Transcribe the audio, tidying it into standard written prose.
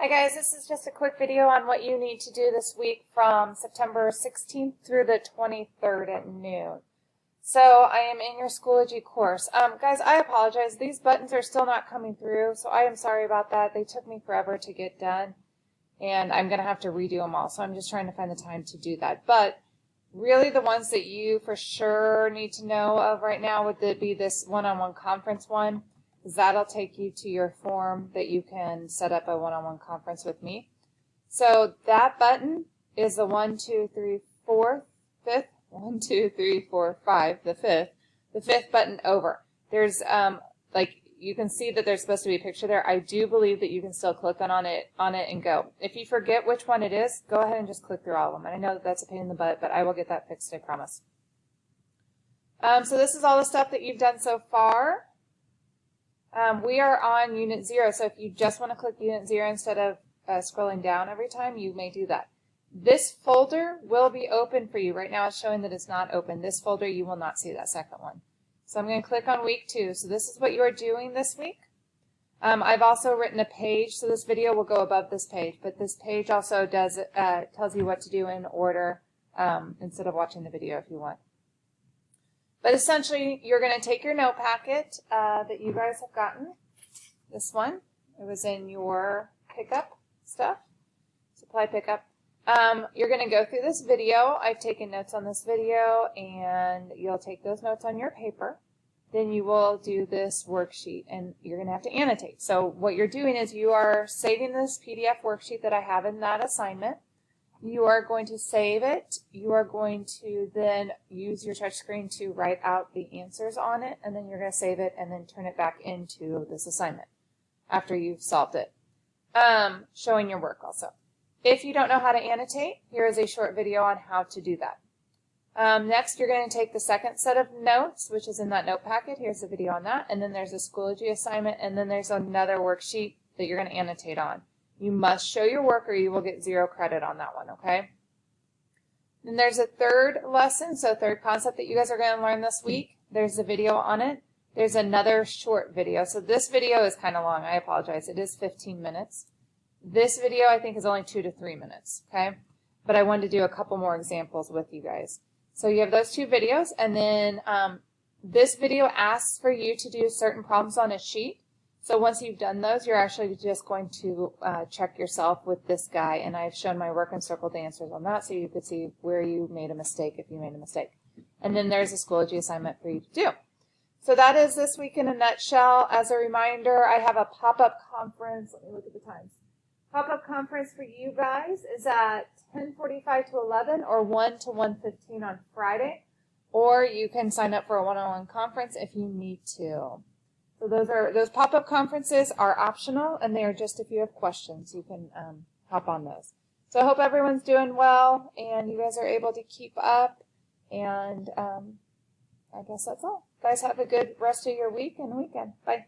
Hi guys, this is just a quick video on what you need to do this week from September 16th through the 23rd at noon. So I am in your Schoology course. Guys, I apologize. These buttons are still not coming through, so I am sorry about that. They took me forever to get done, and I'm going to have to redo them all, so I'm just trying to find the time to do that. But really the ones that you for sure need to know of right now would be this one-on-one conference one. That'll take you to your form that you can set up a one-on-one conference with me. So that button is the 1, 2, 3, 4, 5th, 1, 2, 3, 4, 5, the fifth button over. There's like you can see that there's supposed to be a picture there. I do believe that you can still click on it and go. If you forget which one it is, go ahead and just click through all of them. And I know that that's a pain in the butt, but I will get that fixed, I promise. So this is all the stuff that you've done so far. We are on Unit 0, so if you just want to click Unit 0 instead of scrolling down every time, you may do that. This folder will be open for you. Right now it's showing that it's not open. This folder, you will not see that second one. So I'm going to click on Week 2. So this is what you are doing this week. I've also written a page, so this video will go above this page, but this page also does tells you what to do in order instead of watching the video if you want. But essentially, you're going to take your note packet that you guys have gotten, this one. It was in your pickup stuff, supply pickup. You're going to go through this video. I've taken notes on this video, and you'll take those notes on your paper. Then you will do this worksheet, and you're going to have to annotate. So what you're doing is you are saving this PDF worksheet that I have in that assignment. You are going to save it. You are going to then use your touch screen to write out the answers on it, and then you're going to save it and then turn it back into this assignment after you've solved it, showing your work also. If you don't know how to annotate, here is a short video on how to do that. Next, you're going to take the second set of notes, which is in that note packet. Here's a video on that, and then there's a Schoology assignment, and then there's another worksheet that you're going to annotate on. You must show your work or you will get 0 credit on that one, okay? Then there's a third lesson, so third concept that you guys are going to learn this week. There's a video on it. There's another short video. So this video is kind of long. I apologize. It is 15 minutes. This video I think is only 2 to 3 minutes, okay? But I wanted to do a couple more examples with you guys. So you have those 2 videos, and then this video asks for you to do certain problems on a sheet. So once you've done those, you're actually just going to check yourself with this guy, and I've shown my work and circled the answers on that so you could see where you made a mistake if you made a mistake. And then there's a Schoology assignment for you to do. So that is this week in a nutshell. As a reminder, I have a pop-up conference. Let me look at the times. Pop-up conference for you guys is at 10:45 to 11 or 1 to 1:15 on Friday, or you can sign up for a one-on-one conference if you need to. So those pop-up conferences are optional, and they are just if you have questions, you can hop on those. So I hope everyone's doing well, and you guys are able to keep up, and I guess that's all. Guys, have a good rest of your week and weekend. Bye.